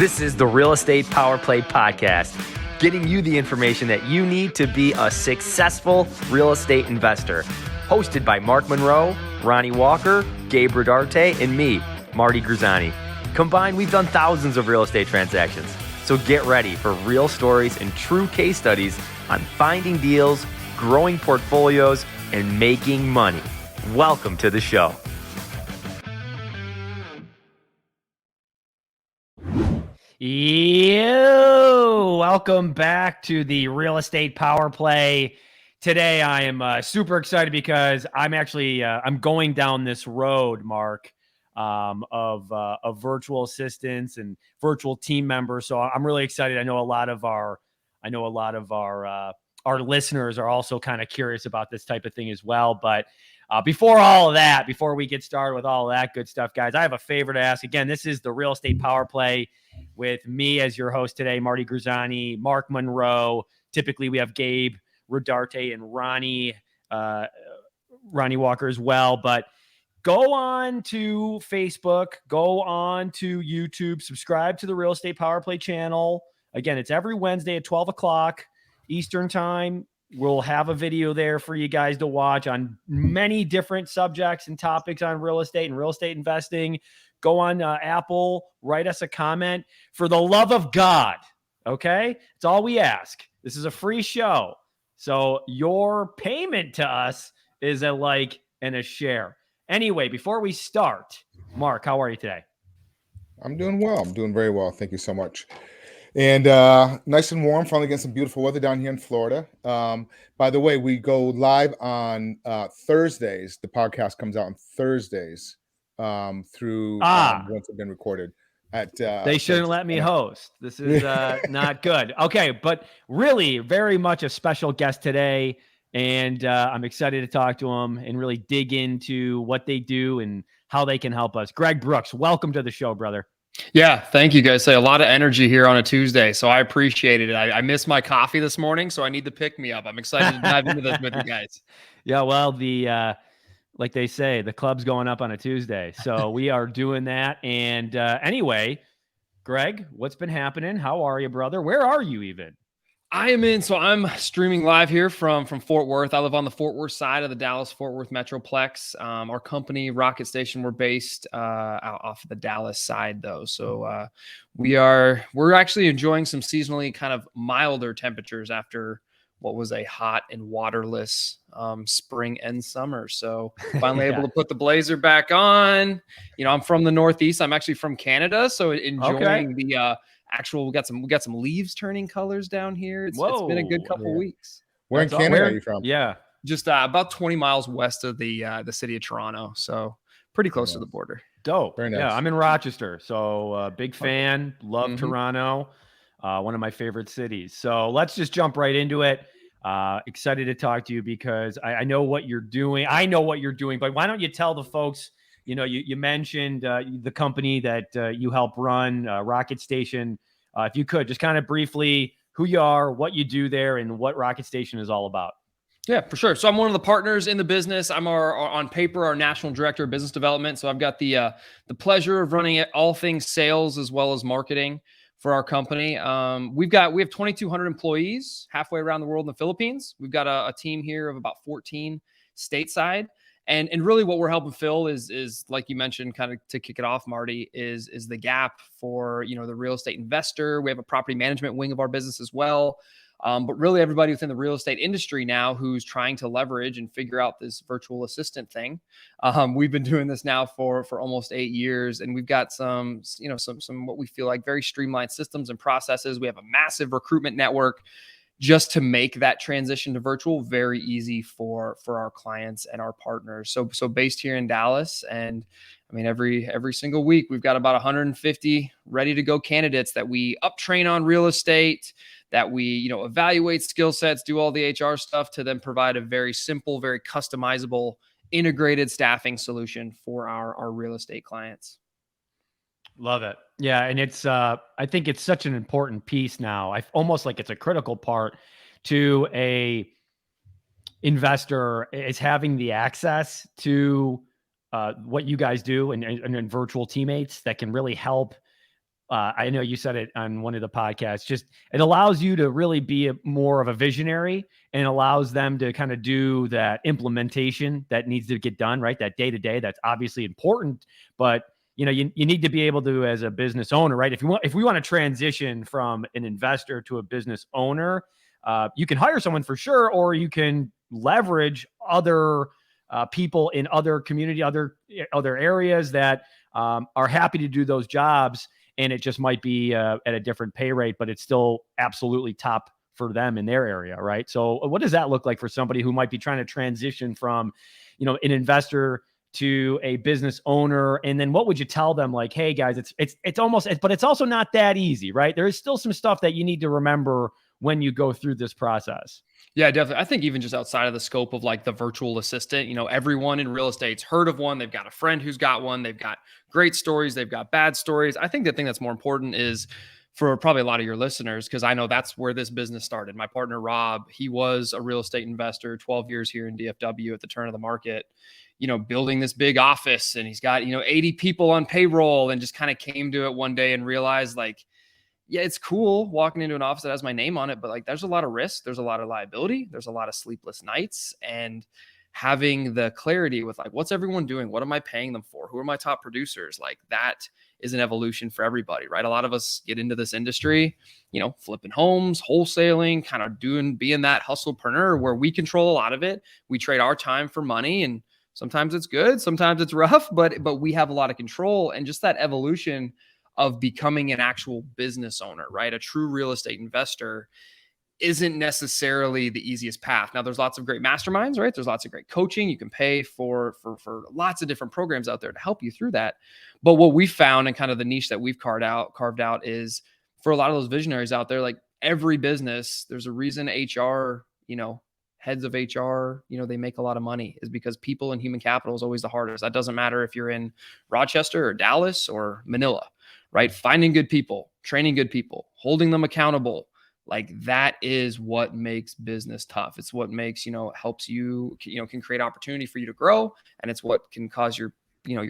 This is the Real Estate Power Play Podcast, getting you the information that you need to be a successful real estate investor. Hosted by Mark Monroe, Ronald Walker, Gabe Rodarte, and me, Marty Grizzanti. Combined, we've done thousands of real estate transactions. So get ready for real stories and true case studies on finding deals, growing portfolios, and making money. Welcome to the show. Yo, welcome back to the Real Estate Power Play. Today, I am super excited because I'm actually I'm going down this road, Mark, of virtual assistants and virtual team members. So I'm really excited. I know a lot of our listeners are also kind of curious about this type of thing as well. But before all of that, before we get started with all of that good stuff, guys, I have a favor to ask. Again, this is the Real Estate Power Play with me as your host today, Marty Grizzanti, Mark Monroe. Typically, we have Gabe Rodarte and Ronnie Walker as well. But go on to Facebook, go on to YouTube, subscribe to the Real Estate Power Play channel. Again, it's every Wednesday at 12 o'clock Eastern time. We'll have a video there for you guys to watch on many different subjects and topics on real estate and real estate investing. Go on Apple, write us a comment. For the love of God, okay? It's all we ask. This is a free show. So your payment to us is a like and a share. Anyway, before we start, Mark, how are you today? I'm doing well. I'm doing very well. Thank you so much. And nice and warm. Finally getting some beautiful weather down here in Florida. By the way, we go live on Thursdays. The podcast comes out on Thursdays through once it's been recorded. They shouldn't let me host. This is not good. Okay, but really very much a special guest today. And I'm excited to talk to him and really dig into what they do and how they can help us. Greg Brooks, welcome to the show, brother. Yeah, thank you guys. A lot of energy here on a Tuesday, so I appreciated it. I missed my coffee this morning, so I need to pick me up. I'm excited to dive into this with you guys. Yeah, well, like they say, the club's going up on a Tuesday, so we are doing that. And anyway, Greg, what's been happening? How are you, brother? Where are you even? So I'm streaming live here from Fort Worth. I live on the Fort Worth side of the Dallas-Fort Worth Metroplex. Our company, Rocket Station, we're based out off of the Dallas side though. So we're actually enjoying some seasonally kind of milder temperatures after what was a hot and waterless spring and summer. So finally able to put the blazer back on. You know, I'm from the Northeast. I'm actually from Canada. So enjoying the we got some leaves turning colors down here. It's been a good couple weeks. Where in Canada are you from? Yeah, just about 20 miles west of the city of Toronto, so pretty close to the border. Dope. Very nice. Yeah, I'm in Rochester, so big fan. Love Toronto, one of my favorite cities. So let's just jump right into it. Excited to talk to you because I know what you're doing. I know what you're doing, but why don't you tell the folks? You know, you mentioned the company that you help run, Rocket Station. If you could just kind of briefly who you are, what you do there, and what Rocket Station is all about. Yeah, for sure. So I'm one of the partners in the business. I'm on paper, our national director of business development. So I've got the pleasure of running all things sales as well as marketing for our company. We have 2,200 employees halfway around the world in the Philippines. We've got a team here of about 14 stateside. And really what we're helping fill is like you mentioned, kind of to kick it off, Marty, is the gap for, the real estate investor. We have a property management wing of our business as well. But really everybody within the real estate industry now who's trying to leverage and figure out this virtual assistant thing. We've been doing this now for almost 8 years, and we've got some what we feel like very streamlined systems and processes. We have a massive recruitment network just to make that transition to virtual very easy for our clients and our partners. So based here in Dallas, and I mean, every single week, we've got about 150 ready to go candidates that we uptrain on real estate, that we, evaluate skill sets, do all the HR stuff to then provide a very simple, very customizable, integrated staffing solution for our real estate clients. Love it. Yeah. And it's, I think it's such an important piece now. I almost like it's a critical part to a investor is having the access to what you guys do and virtual teammates that can really help I know you said it on one of the podcasts, just it allows you to really be more of a visionary and allows them to kind of do that implementation that needs to get done, right? That day to day, that's obviously important, but you need to be able to, as a business owner, right? If we want to transition from an investor to a business owner, you can hire someone for sure, or you can leverage other people in other community, other areas that are happy to do those jobs. And it just might be at a different pay rate, but it's still absolutely top for them in their area, right? So what does that look like for somebody who might be trying to transition from, an investor to a business owner? And then what would you tell them? Like, hey guys, it's almost, but it's also not that easy, right? There is still some stuff that you need to remember when you go through this process. Yeah, definitely. I think even just outside of the scope of like the virtual assistant, everyone in real estate's heard of one. They've got a friend who's got one. They've got great stories. They've got bad stories. I think the thing that's more important is for probably a lot of your listeners, because I know that's where this business started. My partner, Rob, he was a real estate investor, 12 years here in DFW at the turn of the market, building this big office, and he's got, 80 people on payroll, and just kind of came to it one day and realized like, yeah, it's cool walking into an office that has my name on it, but like there's a lot of risk, there's a lot of liability, there's a lot of sleepless nights, and having the clarity with like, what's everyone doing? What am I paying them for? Who are my top producers? Like that is an evolution for everybody, right? A lot of us get into this industry, flipping homes, wholesaling, kind of being that hustlepreneur where we control a lot of it. We trade our time for money, and sometimes it's good, sometimes it's rough, but we have a lot of control. And just that evolution of becoming an actual business owner, right? A true real estate investor isn't necessarily the easiest path. Now, there's lots of great masterminds, right? There's lots of great coaching. You can pay for lots of different programs out there to help you through that. But what we found, and kind of the niche that we've carved out is for a lot of those visionaries out there, like every business, there's a reason HR, heads of HR, they make a lot of money, is because people and human capital is always the hardest. That doesn't matter if you're in Rochester or Dallas or Manila, right? Finding good people, training good people, holding them accountable. Like that is what makes business tough. It's what makes, helps you, can create opportunity for you to grow. And it's what can cause your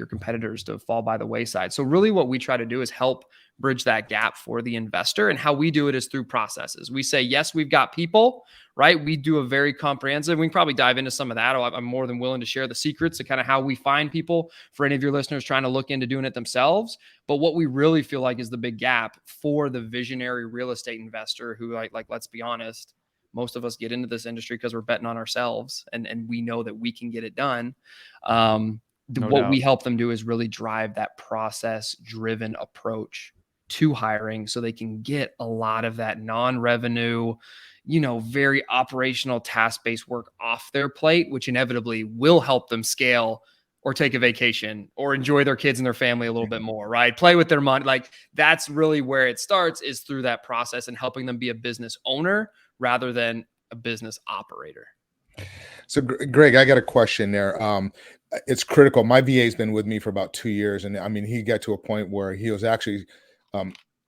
competitors to fall by the wayside. So really what we try to do is help bridge that gap for the investor. And how we do it is through processes. We say, yes, we've got people, right? We do a very comprehensive, we can probably dive into some of that. I'm more than willing to share the secrets of kind of how we find people for any of your listeners trying to look into doing it themselves. But what we really feel like is the big gap for the visionary real estate investor who like, let's be honest, most of us get into this industry because we're betting on ourselves and we know that we can get it done. What we help them do is really drive that process-driven approach to hiring so they can get a lot of that non-revenue, very operational task-based work off their plate, which inevitably will help them scale or take a vacation or enjoy their kids and their family a little bit more, right? Play with their money. Like that's really where it starts, is through that process and helping them be a business owner rather than a business operator. So Greg, I got a question there. It's critical. My VA has been with me for about 2 years. And I mean, he got to a point where he was actually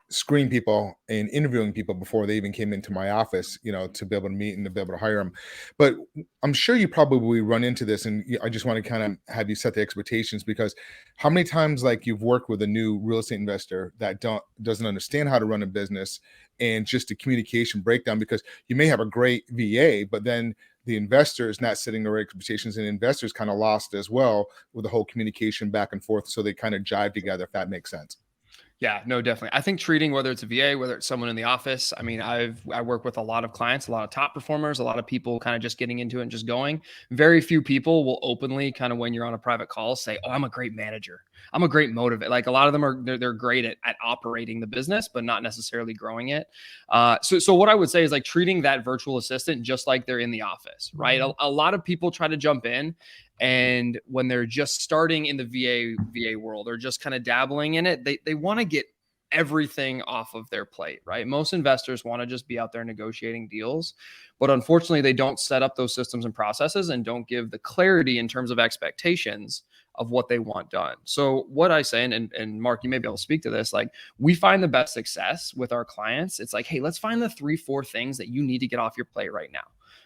screening people and interviewing people before they even came into my office, to be able to meet and to be able to hire them. But I'm sure you probably run into this, and I just want to kind of have you set the expectations, because how many times like you've worked with a new real estate investor that doesn't understand how to run a business, and just the communication breakdown, because you may have a great VA, but then the investor is not setting the right expectations, and investors kind of lost as well with the whole communication back and forth. So they kind of jive together, if that makes sense. Yeah, no, definitely. I think treating, whether it's a VA, whether it's someone in the office, I mean, I work with a lot of clients, a lot of top performers, a lot of people kind of just getting into it and just going. Very few people will openly kind of, when you're on a private call, say, oh, I'm a great manager, I'm a great motivator. Like a lot of them they're great at operating the business, but not necessarily growing it. So what I would say is like treating that virtual assistant just like they're in the office, right? A lot of people try to jump in, and when they're just starting in the VA world or just kind of dabbling in it, they want to get everything off of their plate, right? Most investors want to just be out there negotiating deals, but unfortunately they don't set up those systems and processes and don't give the clarity in terms of expectations of what they want done. So what I say, and Mark, you may be able to speak to this, like we find the best success with our clients. It's like, hey, let's find the 3-4 things that you need to get off your plate right now.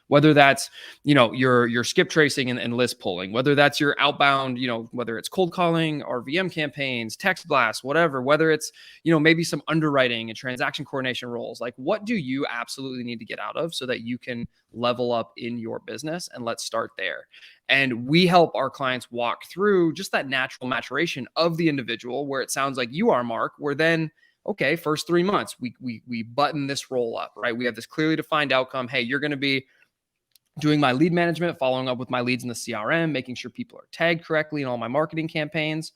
whether that's, your skip tracing and list pulling, whether that's your outbound, whether it's cold calling or VM campaigns, text blasts, whatever, whether it's, maybe some underwriting and transaction coordination roles. Like, what do you absolutely need to get out of so that you can level up in your business? And let's start there. And we help our clients walk through just that natural maturation of the individual, where it sounds like you are, Mark, where then, okay, first 3 months, we button this role up, right? We have this clearly defined outcome. Hey, you're going to be doing my lead management, following up with my leads in the CRM, making sure people are tagged correctly in all my marketing campaigns.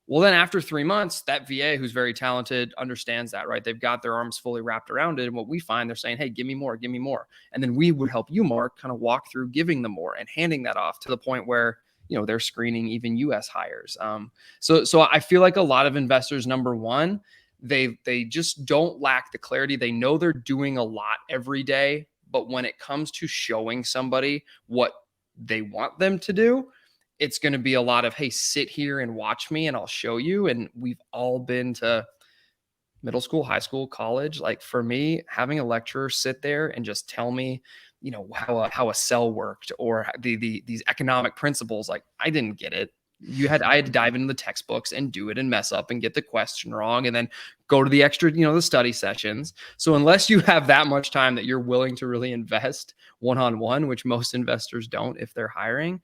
Well, then after 3 months, that VA who's very talented understands that, right? They've got their arms fully wrapped around it. And what we find, they're saying, hey, give me more, give me more. And then we would help you, Mark, kind of walk through giving them more and handing that off to the point where, they're screening even US hires. So I feel like a lot of investors, number one, they just don't lack the clarity. They know they're doing a lot every day, but when it comes to showing somebody what they want them to do, it's going to be a lot of, hey, sit here and watch me and I'll show you. And we've all been to middle school, high school, college. Like, for me, having a lecturer sit there and just tell me, how a cell worked, or these economic principles, like, I didn't get it. I had to dive into the textbooks and do it and mess up and get the question wrong and then go to the extra, the study sessions. So unless you have that much time that you're willing to really invest one-on-one, which most investors don't if they're hiring,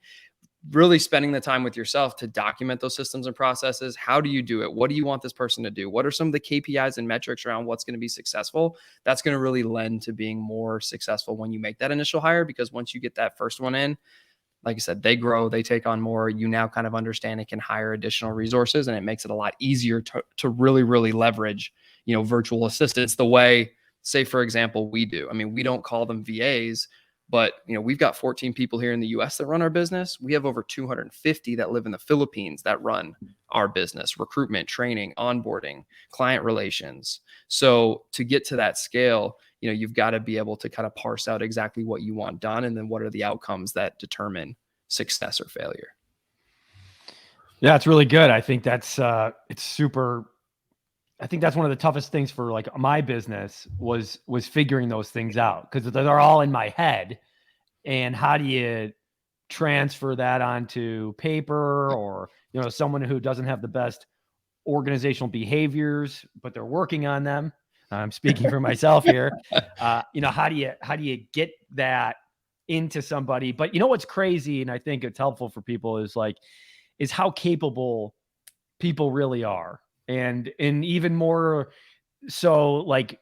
really spending the time with yourself to document those systems and processes. How do you do it? What do you want this person to do? What are some of the KPIs and metrics around what's going to be successful? That's going to really lend to being more successful when you make that initial hire, because once you get that first one in, like I said, they grow, they take on more. You now kind of understand and can hire additional resources, and it makes it a lot easier to really, really leverage, virtual assistants the way, say, for example, we do. I mean, we don't call them VAs, but, we've got 14 people here in the US that run our business. We have over 250 that live in the Philippines that run our business: recruitment, training, onboarding, client relations. So to get to that scale, you've got to be able to kind of parse out exactly what you want done, and then what are the outcomes that determine success or failure. Yeah, it's really good. I think that's I think that's one of the toughest things for like my business was figuring those things out, because they're all in my head. And how do you transfer that onto paper, or, someone who doesn't have the best organizational behaviors, but they're working on them. I'm speaking for myself here. How do you get that into somebody? But what's crazy, and I think it's helpful for people, is how capable people really are. And even more so, like,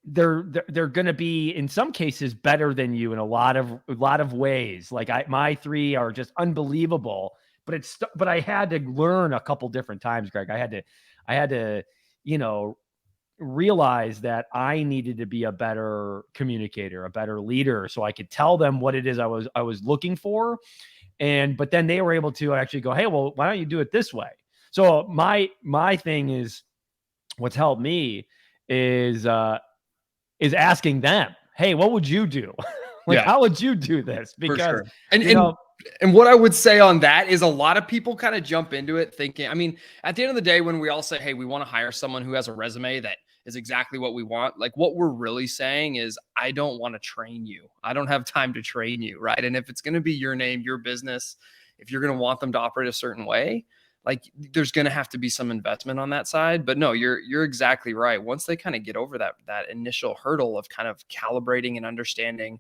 they're going to be in some cases better than you in a lot of ways. Like, my 3 are just unbelievable, but I had to learn a couple different times, Greg. I had to, realize that I needed to be a better communicator, a better leader, so I could tell them what it is I was looking for. But then they were able to actually go, hey, well, why don't you do it this way? So my thing is, what's helped me is asking them, hey, what would you do? How would you do this? Because, and what I would say on that is, a lot of people kind of jump into it thinking, I mean, at the end of the day, when we all say, hey, we want to hire someone who has a resume that is exactly what we want, like, what we're really saying is, I don't want to train you. I don't have time to train you, right? And if it's going to be your name, your business, if you're going to want them to operate a certain way, like, there's going to have to be some investment on that side. But no, you're exactly right. Once they kind of get over that initial hurdle of kind of calibrating and understanding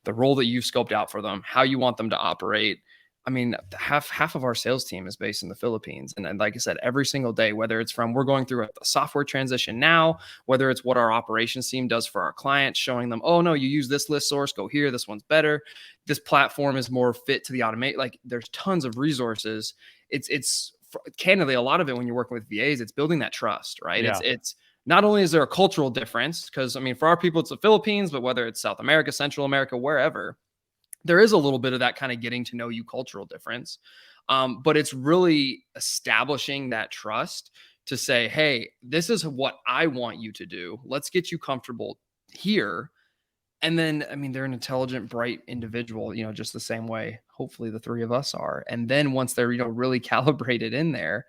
the role that you've scoped out for them, how you want them to operate. I mean, half of our sales team is based in the Philippines. And like I said, every single day, whether it's from, we're going through a software transition now, whether it's what our operations team does for our clients, showing them, oh no, you use this list source, go here, this one's better. This platform is more fit to the automate. Like, there's tons of resources. It's candidly, a lot of it, when you're working with VAs, it's building that trust, right? Yeah. It's not only is there a cultural difference, because I mean, for our people, it's the Philippines, but whether it's South America, Central America, wherever, there is a little bit of that kind of getting to know you cultural difference. But it's really establishing that trust to say, hey, this is what I want you to do. Let's get you comfortable here. And then, I mean, they're an intelligent, bright individual, just the same way, hopefully, the 3 of us are. And then once they're, really calibrated in there,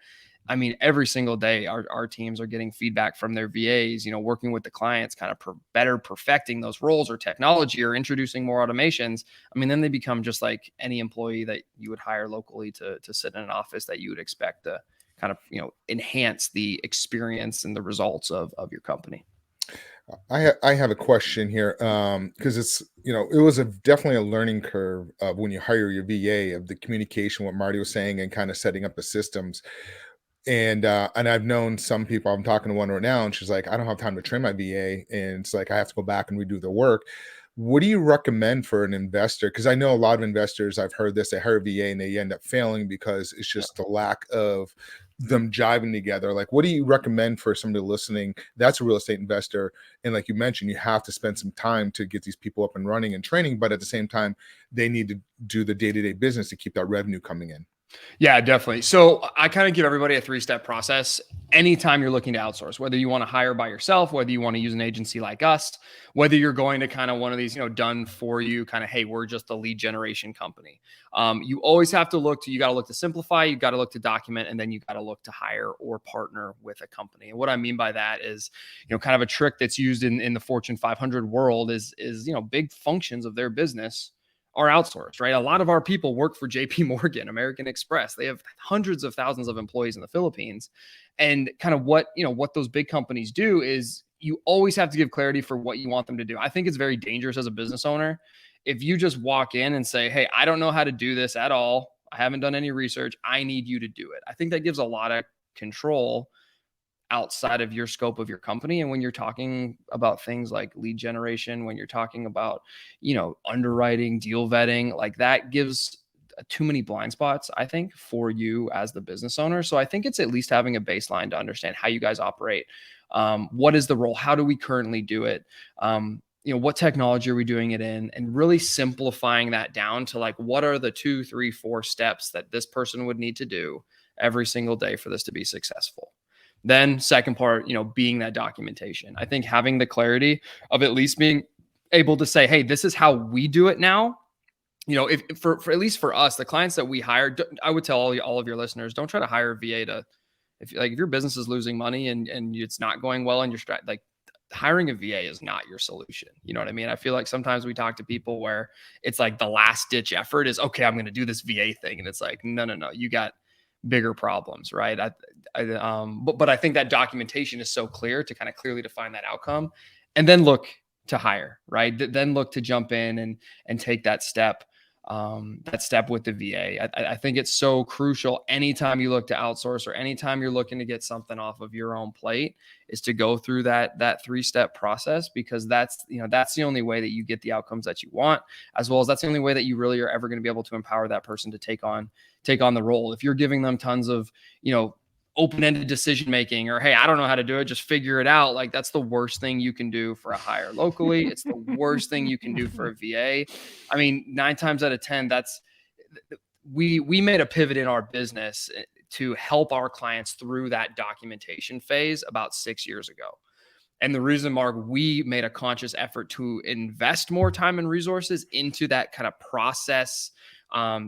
I mean, every single day, our teams are getting feedback from their VAs, working with the clients, kind of better perfecting those roles or technology or introducing more automations. I mean, then they become just like any employee that you would hire locally to sit in an office that you would expect to kind of, enhance the experience and the results of your company. I have a question here, because it's, it was definitely a learning curve of when you hire your VA, of the communication, what Marty was saying, and kind of setting up the systems. And I've known some people. I'm talking to one right now, and she's like, I don't have time to train my VA, and it's like I have to go back and redo the work. What do you recommend for an investor? Because I know a lot of investors, I've heard this, they hire a VA and they end up failing because it's just the lack of them jiving together. Like, what do you recommend for somebody listening that's a real estate investor? And like you mentioned, you have to spend some time to get these people up and running and training, but at the same time, they need to do the day-to-day business to keep that revenue coming in. Yeah, definitely. So I kind of give everybody a 3-step process. Anytime you're looking to outsource, whether you want to hire by yourself, whether you want to use an agency like us, whether you're going to kind of one of these, done for you kind of, hey, we're just a lead generation company. You always have to you got to look to simplify, you got to look to document, and then you got to look to hire or partner with a company. And what I mean by that is, kind of a trick that's used in the Fortune 500 world is, big functions of their business are outsourced, right? A lot of our people work for JP Morgan, American Express. They have hundreds of thousands of employees in the Philippines. And kind of what those big companies do is you always have to give clarity for what you want them to do. I think it's very dangerous as a business owner if you just walk in and say, hey, I don't know how to do this at all. I haven't done any research. I need you to do it. I think that gives a lot of control outside of your scope of your company. And when you're talking about things like lead generation, when you're talking about, underwriting, deal vetting, like that gives too many blind spots, I think, for you as the business owner. So I think it's at least having a baseline to understand how you guys operate. What is the role? How do we currently do it? What technology are we doing it in? And really simplifying that down to like, what are the 2, 3, 4 steps that this person would need to do every single day for this to be successful? Then second part, being that documentation. I think having the clarity of at least being able to say, hey, this is how we do it now. If for at least for us, the clients that we hire, I would tell all of your listeners, don't try to hire a VA if your business is losing money and it's not going well and you're like, hiring a VA is not your solution. You know what I mean? I feel like sometimes we talk to people where it's like the last ditch effort is, okay, I'm going to do this VA thing. And it's like, no, you got bigger problems, right? But I think that documentation is so clear to kind of clearly define that outcome, and then look to hire, right? Then look to jump in and take that step with the VA. I think it's so crucial anytime you look to outsource or anytime you're looking to get something off of your own plate is to go through that 3-step process, because that's the only way that you get the outcomes that you want, as well as that's the only way that you really are ever going to be able to empower that person to take on the role. If you're giving them tons of, open-ended decision making, or, hey, I don't know how to do it, just figure it out. Like, that's the worst thing you can do for a hire locally. It's the worst thing you can do for a VA. I mean, 9 times out of 10, we made a pivot in our business to help our clients through that documentation phase about 6 years ago. And the reason, Mark, we made a conscious effort to invest more time and resources into that kind of process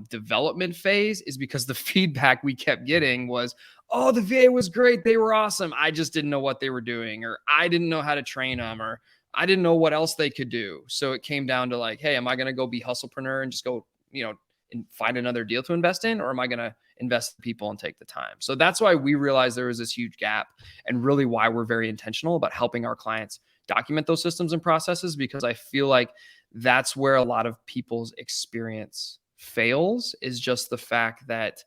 development phase is because the feedback we kept getting was, oh, the VA was great, they were awesome, I just didn't know what they were doing, or I didn't know how to train them, or I didn't know what else they could do. So it came down to like, hey, am I going to go be hustlepreneur and just go, and find another deal to invest in, or am I going to invest in people and take the time? So that's why we realized there was this huge gap, and really why we're very intentional about helping our clients document those systems and processes, because I feel like that's where a lot of people's experience fails, is just the fact that,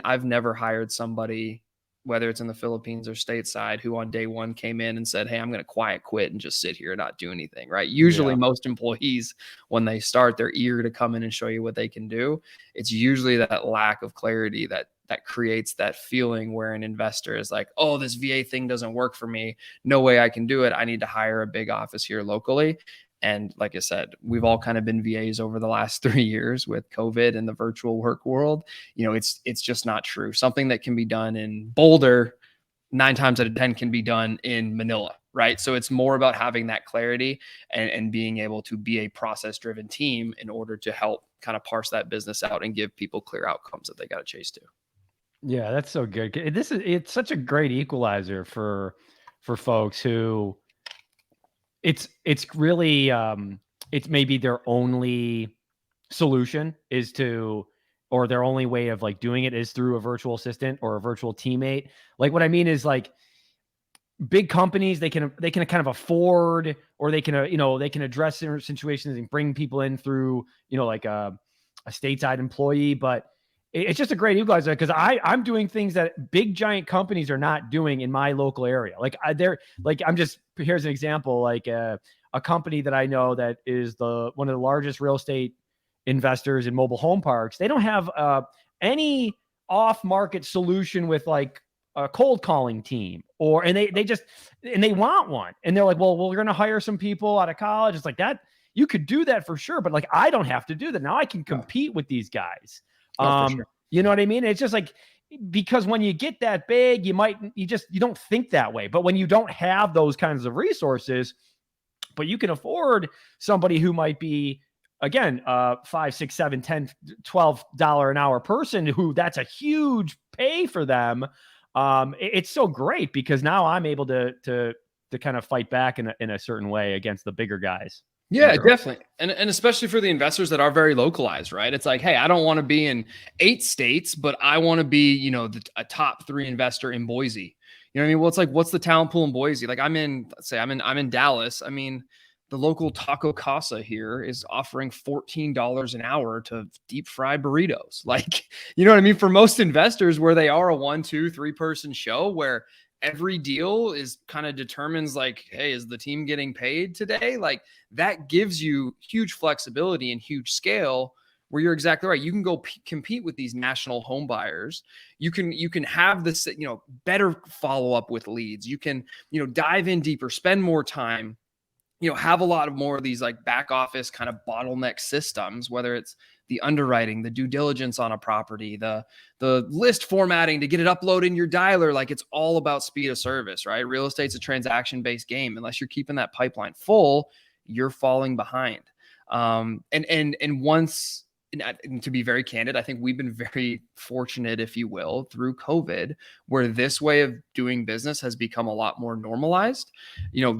I've never hired somebody, whether it's in the Philippines or stateside, who on day one came in and said, hey, I'm going to quiet quit and just sit here and not do anything, right? Usually most employees, when they start, they're eager to come in and show you what they can do. It's usually that lack of clarity that creates that feeling where an investor is like, oh, this VA thing doesn't work for me. No way I can do it. I need to hire a big office here locally. And like I said, we've all kind of been VAs over the last 3 years with COVID and the virtual work world. It's just not true. Something that can be done in Boulder, 9 times out of 10 can be done in Manila, right? So it's more about having that clarity and being able to be a process-driven team in order to help kind of parse that business out and give people clear outcomes that they got to chase to. Yeah, that's so good. It's such a great equalizer for folks who it's really it's maybe their only solution is to, or their only way of like doing it is through a virtual assistant or a virtual teammate. Like what I mean is like big companies, they can kind of afford, or they can they can address certain situations and bring people in through like a stateside employee. But it's just a great equalizer because I'm doing things that big giant companies are not doing in my local area. Like here's an example, like a company that I know that is one of the largest real estate investors in mobile home parks. They don't have any off market solution with like a cold calling team, and they want one, and they're like, well, we're going to hire some people out of college. It's like that. You could do that for sure, but like, I don't have to do that. Now I can compete with these guys. For sure. You know what I mean? It's just like, because when you get that big, you don't think that way. But when you don't have those kinds of resources, but you can afford somebody who might be, again, $5, $6, $7, $10, $12 an hour person who that's a huge pay for them. It's so great because now I'm able to kind of fight back in a certain way against the bigger guys. Yeah, definitely. And especially for the investors that are very localized, right? It's like, hey, I don't want to be in 8 states, but I want to be, a top 3 investor in Boise. You know what I mean? Well, it's like, what's the talent pool in Boise? Like I'm in Dallas. I mean, the local taco casa here is offering $14 an hour to deep fry burritos. Like, you know what I mean? For most investors where they are a 1, 2, 3 person show where every deal is kind of determines like, hey, is the team getting paid today? Like that gives you huge flexibility and huge scale where you're exactly right. You can go compete with these national home buyers. You can have this, better follow up with leads. You can, dive in deeper, spend more time, have a lot of more of these like back office kind of bottleneck systems, whether it's the underwriting, the due diligence on a property, the list formatting to get it uploaded in your dialer. Like it's all about speed of service, right? Real estate's a transaction-based game. Unless you're keeping that pipeline full, you're falling behind. And to be very candid, I think we've been very fortunate, if you will, through COVID, where this way of doing business has become a lot more normalized,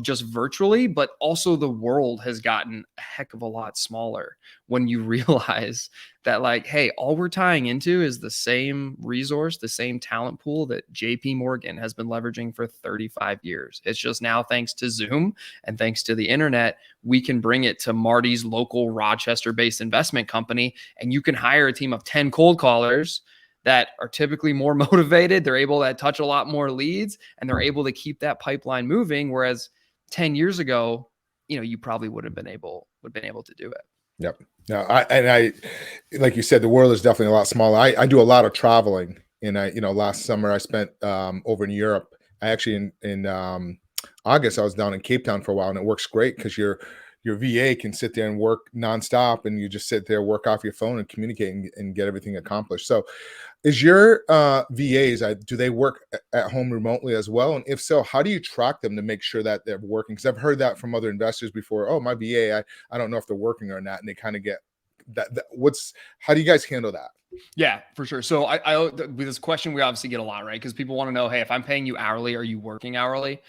just virtually, but also the world has gotten a heck of a lot smaller when you realize that like, hey, all we're tying into is the same resource, the same talent pool that JP Morgan has been leveraging for 35 years. It's just now, thanks to Zoom and thanks to the internet, we can bring it to Marty's local Rochester-based investment company, and you can hire a team of 10 cold callers that are typically more motivated. They're able to touch a lot more leads, and they're able to keep that pipeline moving. Whereas 10 years ago, you probably would have been able to do it. Yep. No, I like you said, the world is definitely a lot smaller. I do a lot of traveling, and last summer I spent over in Europe. I actually in August I was down in Cape Town for a while, and it works great because your VA can sit there and work nonstop, and you just sit there, work off your phone, and communicate and get everything accomplished. So, is your VAs, do they work at home remotely as well? And if so, how do you track them to make sure that they're working? Because I've heard that from other investors before. Oh, my VA, I don't know if they're working or not, and they kind of get that. How do you guys handle that? Yeah, for sure. So I with this question, we obviously get a lot, right? Because people want to know, hey, if I'm paying you hourly, are you working hourly?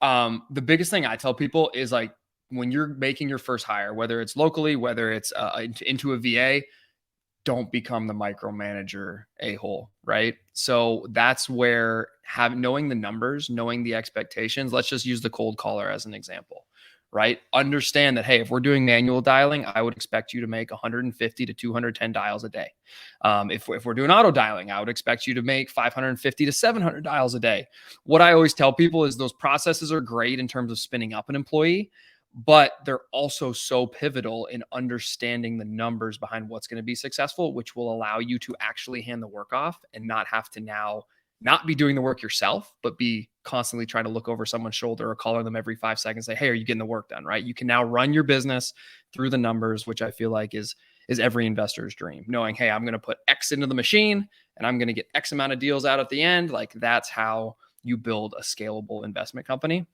The biggest thing I tell people is like, when you're making your first hire, whether it's locally, whether it's into a VA, don't become the micromanager a-hole, right? So that's where knowing the numbers, knowing the expectations, let's just use the cold caller as an example, right? Understand that, hey, if we're doing manual dialing, I would expect you to make 150 to 210 dials a day. If we're doing auto dialing, I would expect you to make 550 to 700 dials a day. What I always tell people is those processes are great in terms of spinning up an employee, but they're also so pivotal in understanding the numbers behind what's going to be successful, which will allow you to actually hand the work off and not have to now not be doing the work yourself, but be constantly trying to look over someone's shoulder or calling them every 5 seconds, say, hey, are you getting the work done, right? You can now run your business through the numbers, which I feel like is every investor's dream, knowing, hey, I'm going to put X into the machine and I'm going to get X amount of deals out at the end. Like that's how you build a scalable investment company.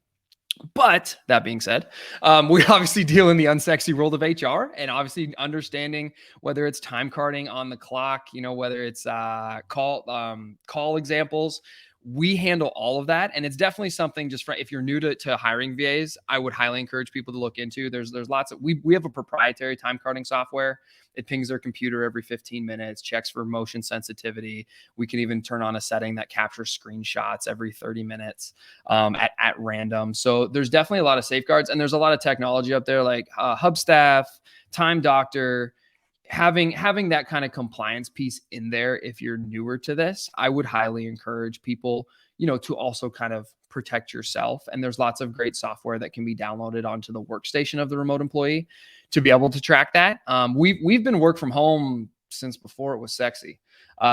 But that being said, we obviously deal in the unsexy world of HR, and obviously understanding whether it's time carding on the clock, whether it's call examples. We handle all of that, and it's definitely something just for if you're new to hiring VAs, I would highly encourage people to look into. There's lots of we have a proprietary time carding software. It pings their computer every 15 minutes, checks for motion sensitivity. We can even turn on a setting that captures screenshots every 30 minutes at random. So there's definitely a lot of safeguards, and there's a lot of technology up there like Hubstaff, Time Doctor. Having that kind of compliance piece in there, if you're newer to this, I would highly encourage people, to also kind of protect yourself. And there's lots of great software that can be downloaded onto the workstation of the remote employee to be able to track that. We've been work from home since before it was sexy.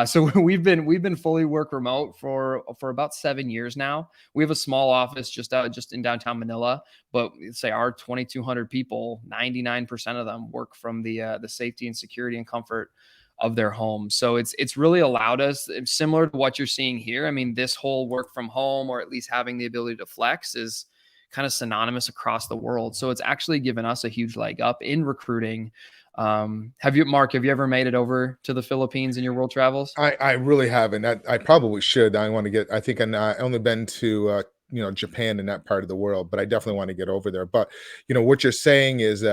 So we've been fully work remote for about 7 years now. We have a small office just in downtown Manila, but say our 2,200 people, 99% of them work from the safety and security and comfort of their home. So it's really allowed us, similar to what you're seeing here. I mean, this whole work from home, or at least having the ability to flex, is kind of synonymous across the world. So it's actually given us a huge leg up in recruiting. Mark, have you ever made it over to the Philippines in your world travels? I really haven't. I probably should. I think I only been to Japan in that part of the world, but I definitely want to get over there. But what you're saying is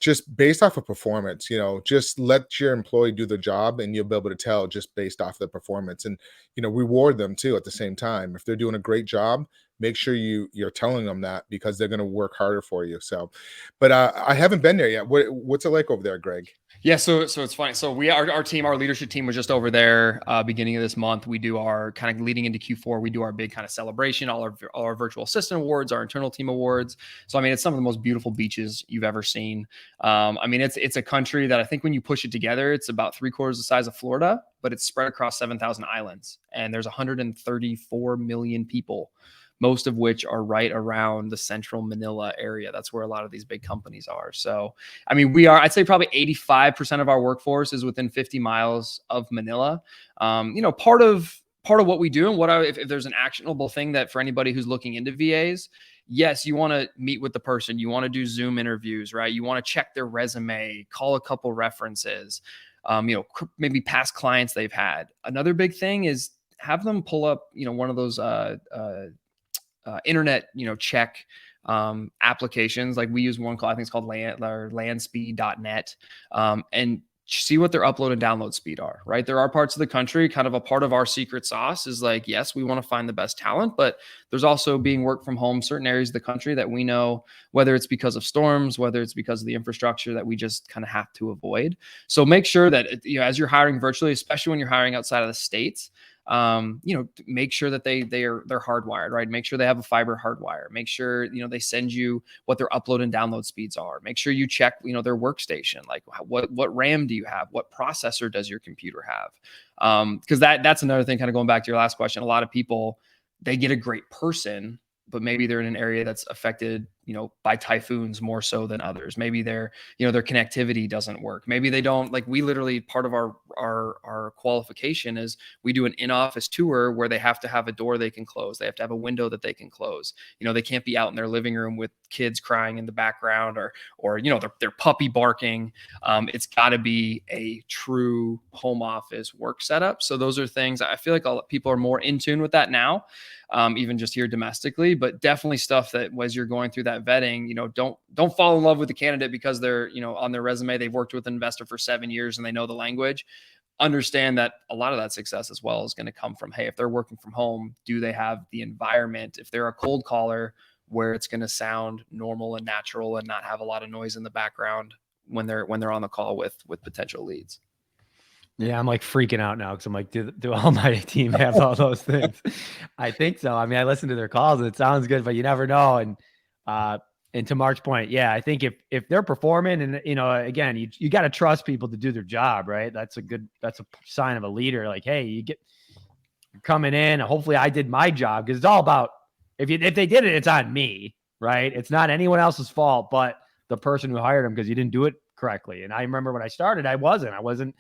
just based off of performance, just let your employee do the job, and you'll be able to tell just based off the performance, and reward them too at the same time. If they're doing a great job, make sure you're telling them that, because they're going to work harder for you. So, but I haven't been there yet. What's it like over there, Greg? Yeah, so it's funny. So our leadership team was just over there beginning of this month. We do our kind of leading into Q4. We do our big kind of celebration, all our virtual assistant awards, our internal team awards. So I mean, it's some of the most beautiful beaches you've ever seen. I mean, it's a country that I think when you push it together, it's about 3/4 the size of Florida, but it's spread across 7,000 islands, and there's 134 million people, most of which are right around the central Manila area. That's where a lot of these big companies are. So, I mean, I'd say probably 85% of our workforce is within 50 miles of Manila. Part of what we do, and if there's an actionable thing that for anybody who's looking into VAs, yes, you want to meet with the person. You want to do Zoom interviews, right? You want to check their resume, call a couple references, maybe past clients they've had. Another big thing is have them pull up, one of those, internet, check applications. Like we use one called, I think it's called landspeed.net, and see what their upload and download speed are, right? There are parts of the country, kind of a part of our secret sauce is like, yes, we want to find the best talent, but there's also being work from home, certain areas of the country that we know, whether it's because of storms, whether it's because of the infrastructure, that we just kind of have to avoid. So make sure that, as you're hiring virtually, especially when you're hiring outside of the States, make sure that they're hardwired, right? Make sure they have a fiber hardwire. Make sure, they send you what their upload and download speeds are. Make sure you check, their workstation, like what RAM do you have? What processor does your computer have? Because that's another thing, kind of going back to your last question. A lot of people, they get a great person, but maybe they're in an area that's affected, by typhoons more so than others. Maybe their connectivity doesn't work. Maybe they don't, like, we literally, part of our qualification is we do an in-office tour where they have to have a door they can close. They have to have a window that they can close. They can't be out in their living room with kids crying in the background or their puppy barking. It's got to be a true home office work setup. So those are things I feel like people are more in tune with that now, even just here domestically, but definitely stuff that as you're going through that vetting, don't fall in love with the candidate because they're, on their resume, they've worked with an investor for 7 years and they know the language. Understand that a lot of that success as well is going to come from, hey, if they're working from home, do they have the environment? If they're a cold caller, where it's going to sound normal and natural and not have a lot of noise in the background when they're on the call with potential leads. Yeah, I'm like freaking out now because I'm like, do all my team have all those things? I think so. I mean, I listen to their calls and it sounds good, but you never know. And to Mark's point, yeah, I think if they're performing and, again, you got to trust people to do their job, right? That's a sign of a leader. Like, hey, you're coming in, hopefully I did my job, because it's all about, if they did it, it's on me, right? It's not anyone else's fault, but the person who hired them, because you didn't do it correctly. And I remember when I started, I wasn't,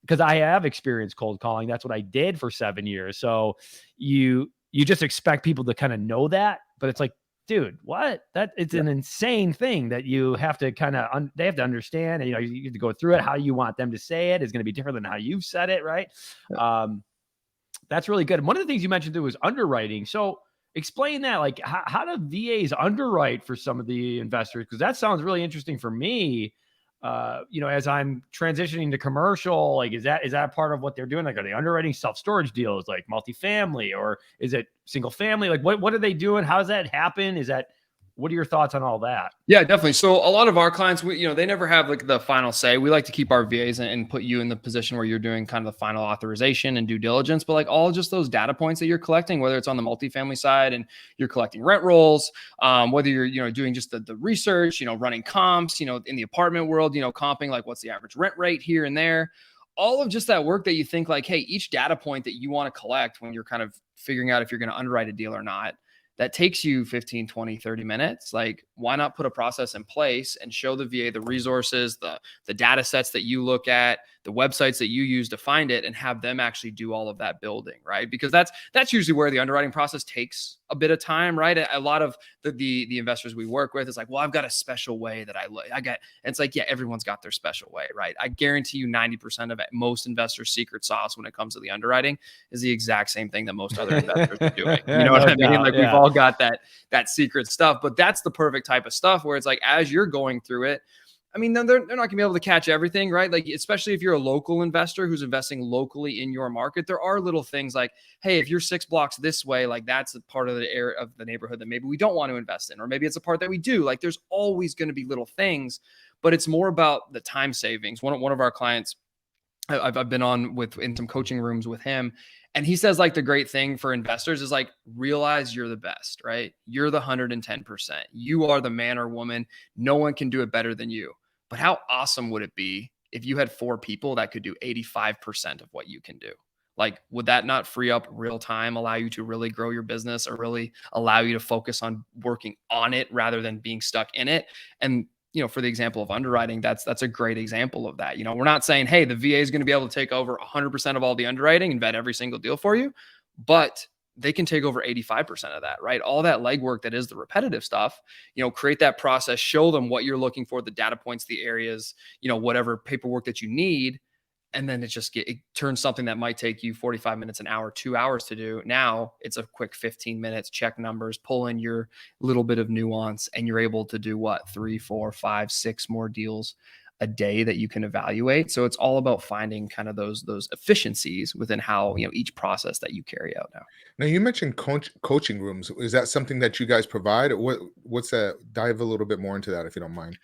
because I have experienced cold calling. That's what I did for 7 years. So you just expect people to kind of know that, but it's like, dude, what? It's an insane thing that you have to kind of, they have to understand, and, you know, you have to go through it. How you want them to say it is going to be different than how you've said it. Right. That's really good. And one of the things you mentioned too was underwriting. So explain that, like, how do VAs underwrite for some of the investors? Because that sounds really interesting for me. You know, as I'm transitioning to commercial, like, is that part of what they're doing? Like, are they underwriting self-storage deals, like multifamily, or is it single family? Like, what are they doing? How does that happen? What are your thoughts on all that? Yeah, definitely. So a lot of our clients, they never have like the final say. We like to keep our VAs and put you in the position where you're doing kind of the final authorization and due diligence, but like all just those data points that you're collecting, whether it's on the multifamily side and you're collecting rent rolls, whether you're, doing just the research, running comps, in the apartment world, comping, like what's the average rent rate here and there, all of just that work that you think like, hey, each data point that you want to collect when you're kind of figuring out if you're going to underwrite a deal or not, that takes you 15, 20, 30 minutes. Like, why not put a process in place and show the VA the resources, the data sets that you look at, the websites that you use to find it, and have them actually do all of that building, right? Because that's usually where the underwriting process takes a bit of time, right? A lot of the investors we work with is like, well, I've got a special way that I got. And it's like, yeah, everyone's got their special way, right? I guarantee you 90% of most investors' secret sauce when it comes to the underwriting is the exact same thing that most other investors are doing. You know what I mean? Like, we've all got that secret stuff, but that's the perfect type of stuff where it's like, as you're going through it, I mean, they're not going to be able to catch everything, right? Like, especially if you're a local investor who's investing locally in your market, there are little things like, hey, if you're 6 blocks this way, like that's a part of the area of the neighborhood that maybe we don't want to invest in, or maybe it's a part that we do. Like, there's always going to be little things, but it's more about the time savings. One of our clients, I've been in some coaching rooms with him, and he says, like, the great thing for investors is like, realize you're the best, right? You're the 110%. You are the man or woman. No one can do it better than you. But how awesome would it be if you had 4 people that could do 85% of what you can do? Like, would that not free up real time, allow you to really grow your business, or really allow you to focus on working on it rather than being stuck in it? And, for the example of underwriting, that's a great example of that. We're not saying, hey, the VA is going to be able to take over 100% of all the underwriting and vet every single deal for you, but they can take over 85% of that, right? All that legwork that is the repetitive stuff, create that process, show them what you're looking for, the data points, the areas, whatever paperwork that you need. And then it turns something that might take you 45 minutes, an hour, 2 hours to do. Now it's a quick 15 minutes, check numbers, pull in your little bit of nuance, and you're able to do 3, 4, 5, 6 more deals a day that you can evaluate. So it's all about finding kind of those efficiencies within how, each process that you carry out now. Now, you mentioned coaching rooms. Is that something that you guys provide? Or what's that? Dive a little bit more into that, if you don't mind.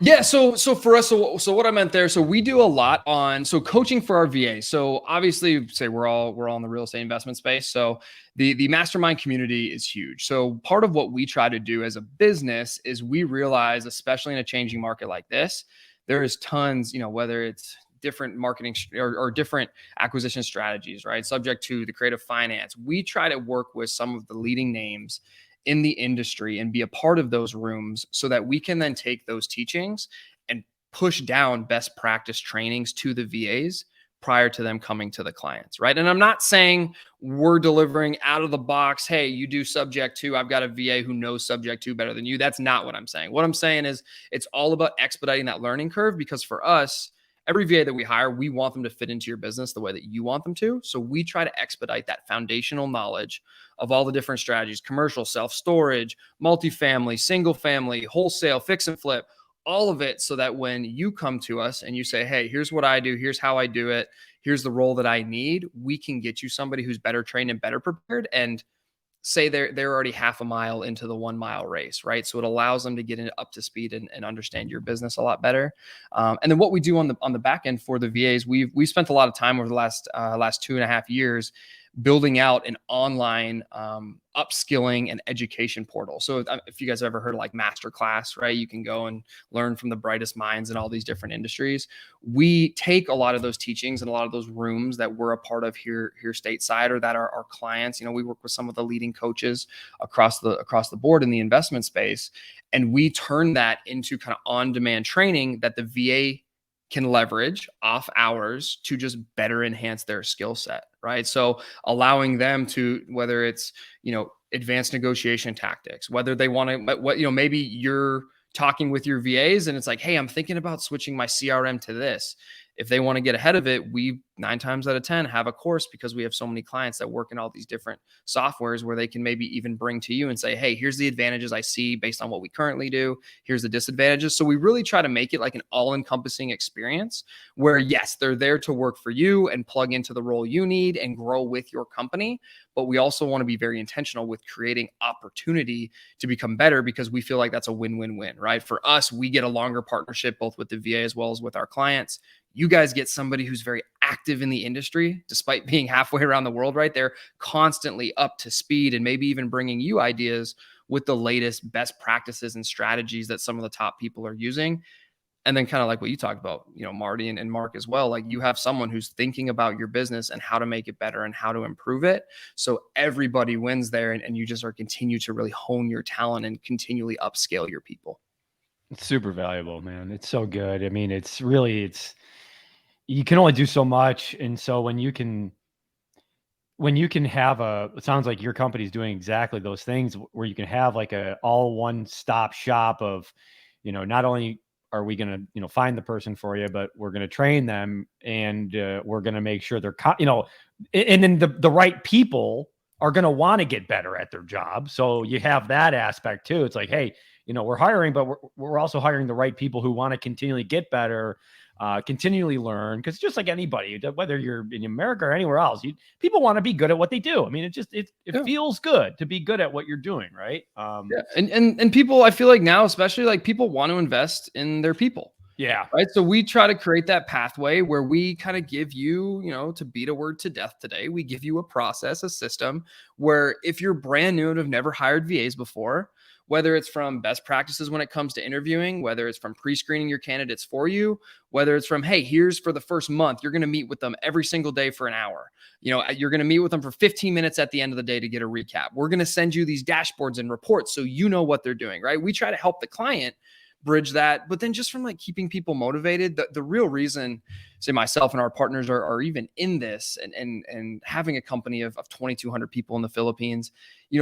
Yeah. So for us, so what I meant there, so we do a lot on, coaching for our VA. So obviously, say we're all in the real estate investment space. So the mastermind community is huge. So part of what we try to do as a business is we realize, especially in a changing market like this, there is tons, whether it's different marketing or different acquisition strategies, right? Subject to the creative finance. We try to work with some of the leading names in the industry and be a part of those rooms so that we can then take those teachings and push down best practice trainings to the VAs prior to them coming to the clients, right? And I'm not saying we're delivering out of the box, hey, you do subject to, I've got a VA who knows subject to better than you. That's not what I'm saying. What I'm saying is it's all about expediting that learning curve, because for us, every VA that we hire, we want them to fit into your business the way that you want them to. So we try to expedite that foundational knowledge of all the different strategies: commercial, self-storage, multifamily, single family, wholesale, fix and flip, all of it, so that when you come to us and you say, hey, here's what I do, here's how I do it, here's the role that I need, we can get you somebody who's better trained and better prepared, and say they're already half a mile into the 1 mile race, right? So it allows them to get up to speed and understand your business a lot better. And then what we do on the back end for the VAs, we've spent a lot of time over the last 2.5 years building out an online upskilling and education portal. So if you guys have ever heard of like Masterclass, right? You can go and learn from the brightest minds in all these different industries. We take a lot of those teachings and a lot of those rooms that we're a part of here stateside, or that are our clients. We work with some of the leading coaches across the board in the investment space, and we turn that into kind of on-demand training that the VA can leverage off hours to just better enhance their skill set, right? So allowing them to, whether it's, advanced negotiation tactics, whether they want to, maybe you're talking with your VAs and it's like, hey, I'm thinking about switching my CRM to this. If they want to get ahead of it, we 9 times out of 10 have a course, because we have so many clients that work in all these different softwares where they can maybe even bring to you and say, hey, here's the advantages I see based on what we currently do. Here's the disadvantages. So we really try to make it like an all-encompassing experience where, yes, they're there to work for you and plug into the role you need and grow with your company. But we also want to be very intentional with creating opportunity to become better, because we feel like that's a win-win-win, right? For us, we get a longer partnership both with the VA as well as with our clients. You guys get somebody who's very active in the industry, despite being halfway around the world, right? They're constantly up to speed and maybe even bringing you ideas with the latest best practices and strategies that some of the top people are using. And then kind of like what you talked about, Marty and Mark as well, like you have someone who's thinking about your business and how to make it better and how to improve it. So everybody wins there, and you just are continue to really hone your talent and continually upscale your people. It's super valuable, man. It's so good. I mean, you can only do so much. And so when you can have it sounds like your company's doing exactly those things, where you can have like a all one-stop shop of, not only are we going to, find the person for you, but we're going to train them, and we're going to make sure they're, and then the right people are going to want to get better at their job. So you have that aspect too. It's like, hey, we're hiring, but we're also hiring the right people who want to continually get better, continually learn. Because just like anybody, whether you're in America or anywhere else, people want to be good at what they do. I mean, it feels good to be good at what you're doing, right? Yeah. And people, I feel like now, especially, like people want to invest in their people. Yeah. Right. So we try to create that pathway where we kind of give you, to beat a word to death today, we give you a process, a system where if you're brand new and have never hired VAs before, whether it's from best practices when it comes to interviewing, whether it's from pre-screening your candidates for you, whether it's from, hey, here's for the first month, you're going to meet with them every single day for an hour. You're going to meet with them for 15 minutes at the end of the day to get a recap. We're going to send you these dashboards and reports so you know what they're doing, right? We try to help the client bridge that, but then just from like keeping people motivated, the real reason, say myself and our partners are even in this and having a company of 2,200 people in the Philippines,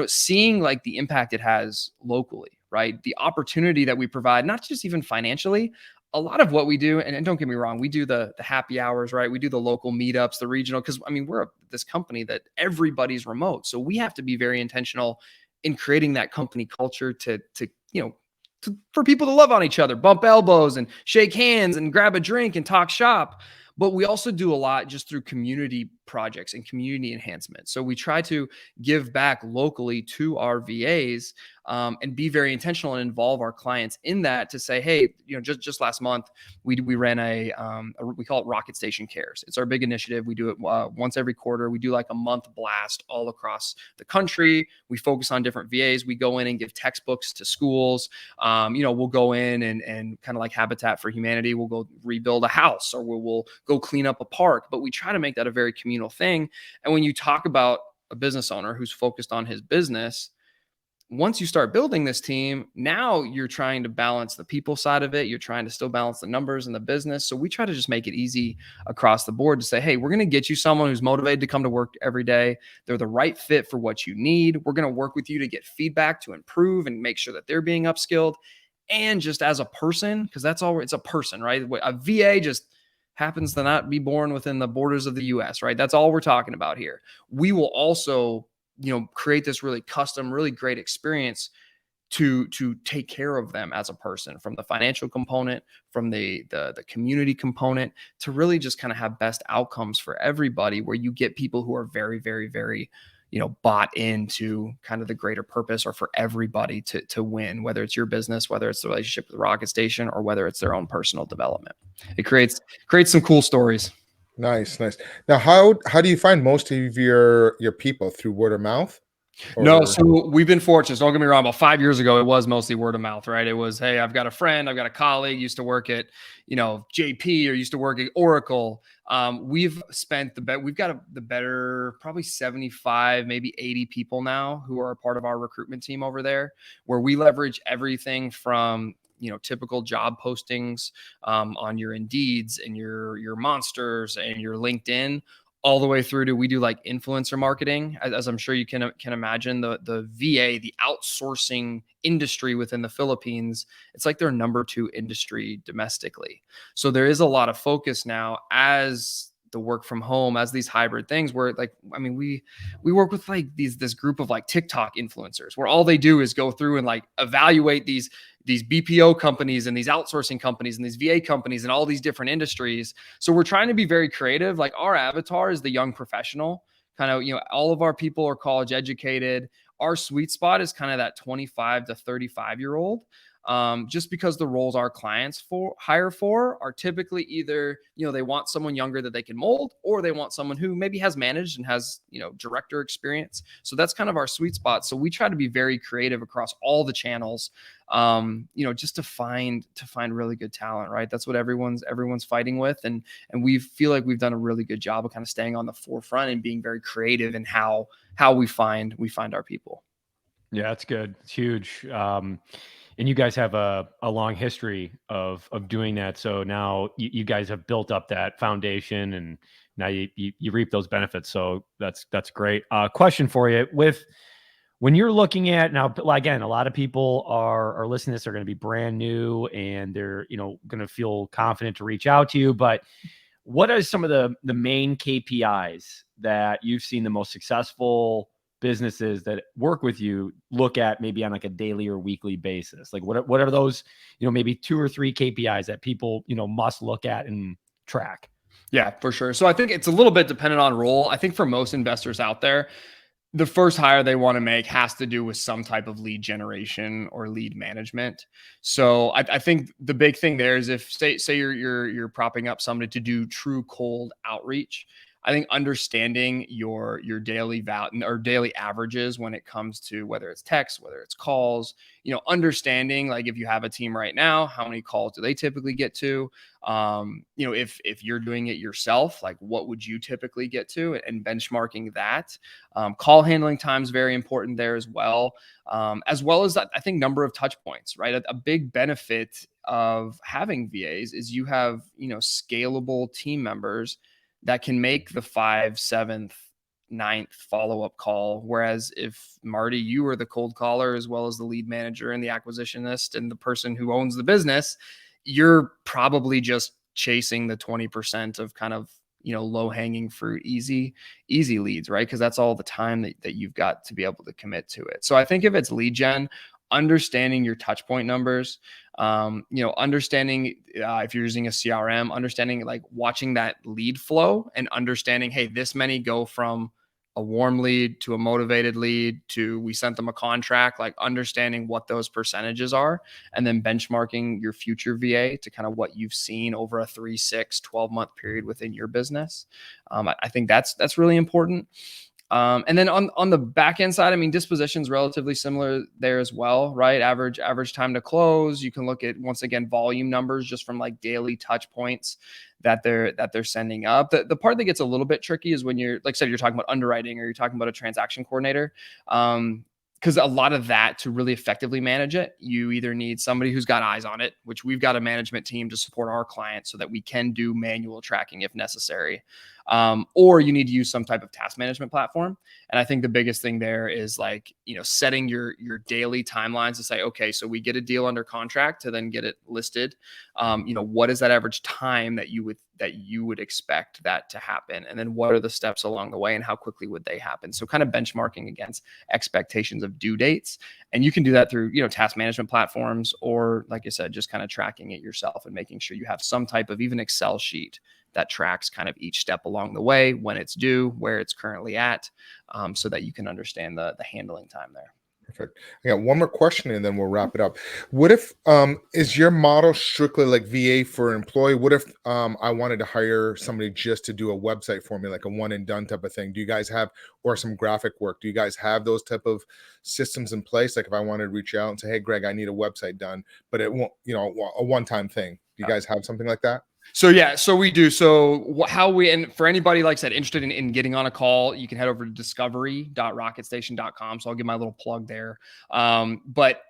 seeing like the impact it has locally, right? The opportunity that we provide, not just even financially, a lot of what we do, and don't get me wrong, we do the happy hours, right? We do the local meetups, the regional, because we're this company that everybody's remote. So we have to be very intentional in creating that company culture for people to love on each other, bump elbows and shake hands and grab a drink and talk shop. But we also do a lot just through community projects and community enhancement. So we try to give back locally to our VAs and be very intentional and involve our clients in that to say, hey, just last month, we ran we call it Rocket Station Cares. It's our big initiative. We do it once every quarter. We do like a month blast all across the country. We focus on different VAs. We go in and give textbooks to schools. We'll go in and kind of like Habitat for Humanity. We'll go rebuild a house, or we'll go clean up a park. But we try to make that a very communal thing. And when you talk about a business owner who's focused on his business, once you start building this team, now you're trying to balance the people side of it. You're trying to still balance the numbers and the business. So we try to just make it easy across the board to say, hey, we're going to get you someone who's motivated to come to work every day. They're the right fit for what you need. We're going to work with you to get feedback to improve and make sure that they're being upskilled. And just as a person, because that's all, it's a person, right? A VA just happens to not be born within the borders of the US, right? That's all we're talking about here. We will also, create this really custom, really great experience to take care of them as a person, from the financial component, from the community component, to really just kind of have best outcomes for everybody, where you get people who are very, very, very, bought into kind of the greater purpose, or for everybody to win, whether it's your business, whether it's the relationship with the Rocket Station, or whether it's their own personal development. It creates some cool stories. Nice. Now, how do you find most of your people? Through word of mouth? No, so we've been fortunate. Don't get me wrong. About 5 years ago, it was mostly word of mouth, right? It was, hey, I've got a friend, I've got a colleague, used to work at, JP, or used to work at Oracle. We've spent we've got the better, probably 75, maybe 80 people now who are a part of our recruitment team over there, where we leverage everything from typical job postings on your Indeeds and your Monsters and your LinkedIn, all the way through to we do like influencer marketing, as I'm sure you can imagine. The VA, the outsourcing industry within the Philippines, it's like their number 2 industry domestically. So there is a lot of focus now as the work from home, as these hybrid things where like, I mean, we work with like this group of like TikTok influencers where all they do is go through and like evaluate these BPO companies and these outsourcing companies and these VA companies and all these different industries. So we're trying to be very creative. Like our avatar is the young professional, kind of, all of our people are college educated. Our sweet spot is kind of that 25 to 35-year-old. Just because the roles our clients hire for are typically either, they want someone younger that they can mold, or they want someone who maybe has managed and has, director experience. So that's kind of our sweet spot. So we try to be very creative across all the channels, just to find really good talent, right? That's what everyone's fighting with. And we feel like we've done a really good job of kind of staying on the forefront and being very creative in how we find our people. Yeah, that's good. It's huge. And you guys have a long history of doing that. So now you guys have built up that foundation, and now you reap those benefits. So that's great. Question for you: when you're looking at now, again, a lot of people are listening to this, are going to be brand new, and they're going to feel confident to reach out to you. But what are some of the main KPIs that you've seen the most successful businesses that work with you look at maybe on like a daily or weekly basis? Like what are those, maybe 2 or 3 KPIs that people, must look at and track? Yeah, for sure. So I think it's a little bit dependent on role. I think for most investors out there, the first hire they want to make has to do with some type of lead generation or lead management. So I think the big thing there is if say you're propping up somebody to do true cold outreach, I think understanding your daily daily averages when it comes to whether it's text, whether it's calls, understanding like if you have a team right now, how many calls do they typically get to? If you're doing it yourself, like what would you typically get to, and benchmarking that. Call handling time is very important there as well as I think number of touch points, right? A big benefit of having VAs is you have, scalable team members that can make the 5th, 7th, 9th follow-up call. Whereas if Marty, you are the cold caller as well as the lead manager and the acquisitionist and the person who owns the business, you're probably just chasing the 20% of kind of, low-hanging fruit, easy leads, right? Because that's all the time that you've got to be able to commit to it. So I think if it's lead gen, understanding your touch point numbers, understanding if you're using a CRM, understanding like watching that lead flow and understanding, hey, this many go from a warm lead to a motivated lead to we sent them a contract, like understanding what those percentages are, and then benchmarking your future VA to kind of what you've seen over a 3, 6, 12-month period within your business. I think that's really important. And then on the back end side, I mean, disposition's relatively similar there as well, right? Average time to close. You can look at, once again, volume numbers just from like daily touch points that they're sending up. The part that gets a little bit tricky is when you're, like I said, you're talking about underwriting or you're talking about a transaction coordinator. Because a lot of that, to really effectively manage it, you either need somebody who's got eyes on it, which we've got a management team to support our clients so that we can do manual tracking if necessary. Or you need to use some type of task management platform. And I think the biggest thing there is like, setting your daily timelines to say, okay, so we get a deal under contract to then get it listed. What is that average time that you would expect that to happen? And then what are the steps along the way and how quickly would they happen? So kind of benchmarking against expectations of due dates. And you can do that through, task management platforms, or like I said, just kind of tracking it yourself and making sure you have some type of even Excel sheet that tracks kind of each step along the way, when it's due, where it's currently at, so that you can understand the handling time there. Perfect. I got one more question and then we'll wrap it up. What if, is your model strictly like VA for employee? What if I wanted to hire somebody just to do a website for me, like a one and done type of thing? Do you guys have, or some graphic work? Do you guys have those type of systems in place? Like if I wanted to reach out and say, hey, Greg, I need a website done, but it won't, a one-time thing. Do you guys have something like that? So yeah, so we do. So and for anybody, like I said, interested in getting on a call, you can head over to discovery.rocketstation.com. So I'll give my little plug there. But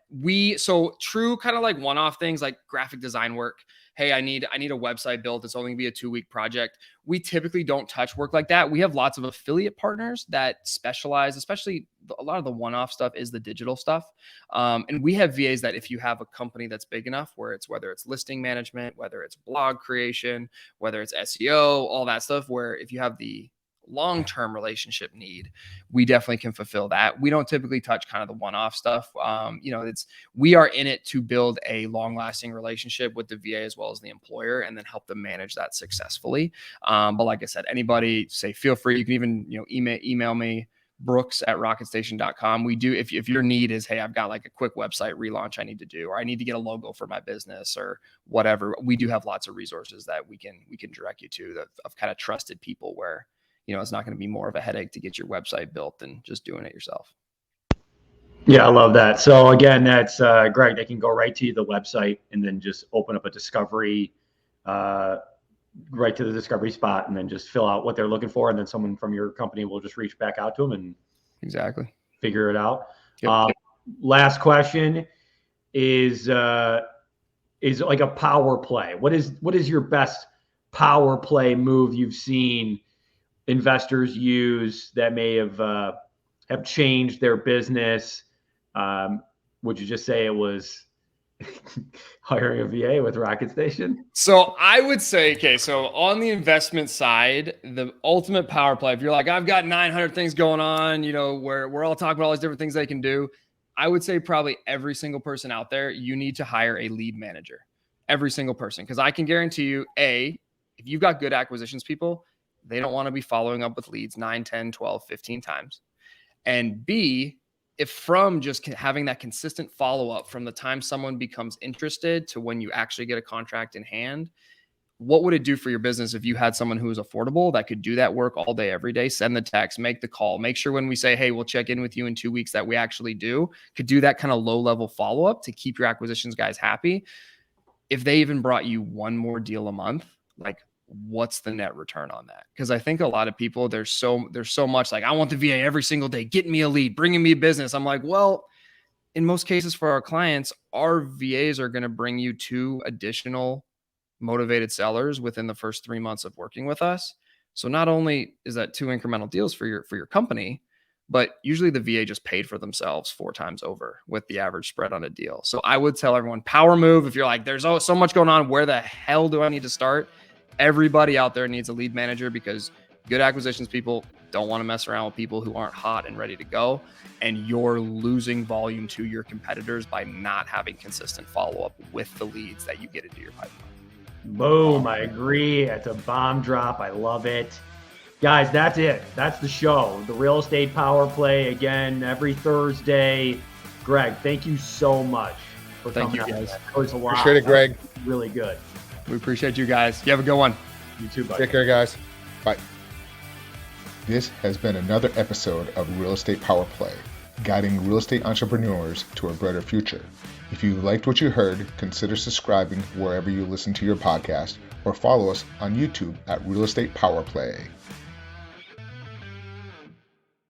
So true kind of like one-off things like graphic design work. Hey, I need a website built. It's only gonna be a 2-week project. We typically don't touch work like that. We have lots of affiliate partners that specialize, especially a lot of the one-off stuff is the digital stuff. And we have VAs that if you have a company that's big enough where whether it's listing management, whether it's blog creation, whether it's SEO, all that stuff, where if you have the long-term relationship need, we definitely can fulfill that. We don't typically touch kind of the one-off stuff. We are in it to build a long-lasting relationship with the VA as well as the employer, and then help them manage that successfully. But like I said, anybody feel free. You can even, email me, brooks@rocketstation.com. We do, if your need is, hey, I've got like a quick website relaunch I need to do, or I need to get a logo for my business or whatever. We do have lots of resources that we can direct you to of kind of trusted people where, it's not going to be more of a headache to get your website built than just doing it yourself. Yeah, I love that. So again, that's Greg. They can go right to the website and then just open up a discovery, right to the discovery spot, and then just fill out what they're looking for. And then someone from your company will just reach back out to them and exactly figure it out. Yep. Last question is like a power play. What is your best power play move you've seen investors use that may have changed their business? Would you just say it was hiring a VA with Rocket Station? So I would say, okay, so on the investment side, the ultimate power play, if you're like, I've got 900 things going on, where we're all talking about all these different things they can do, I would say probably every single person out there, you need to hire a lead manager. Every single person. Because I can guarantee you, A, if you've got good acquisitions people, they don't want to be following up with leads 9, 10, 12, 15 times. And B, if from just having that consistent follow-up from the time someone becomes interested to when you actually get a contract in hand, what would it do for your business if you had someone who is affordable that could do that work all day, every day, send the text, make the call, make sure when we say, hey, we'll check in with you in 2 weeks, that we actually could do that kind of low-level follow-up to keep your acquisitions guys happy. If they even brought you one more deal a month, like, what's the net return on that? Because I think a lot of people, there's so much like, I want the VA every single day, getting me a lead, bringing me a business. I'm like, well, in most cases for our clients, our VAs are going to bring you 2 additional motivated sellers within the first 3 months of working with us. So not only is that 2 incremental deals for your company, but usually the VA just paid for themselves 4 times over with the average spread on a deal. So I would tell everyone, power move. If you're like, there's so much going on, where the hell do I need to start? Everybody out there needs a lead manager, because good acquisitions people don't want to mess around with people who aren't hot and ready to go. And you're losing volume to your competitors by not having consistent follow-up with the leads that you get into your pipeline. Boom. I agree. It's a bomb drop. I love it. Guys, that's it. That's the show. The Real Estate Power Play, again, every Thursday. Greg, thank you so much for coming. Thank you, guys. That was a lot. Appreciate it, Greg. Really good. We appreciate you guys. You have a good one. You too, buddy. Take care, guys. Bye. This has been another episode of Real Estate Power Play, guiding real estate entrepreneurs to a brighter future. If you liked what you heard, consider subscribing wherever you listen to your podcast, or follow us on YouTube at Real Estate Power Play.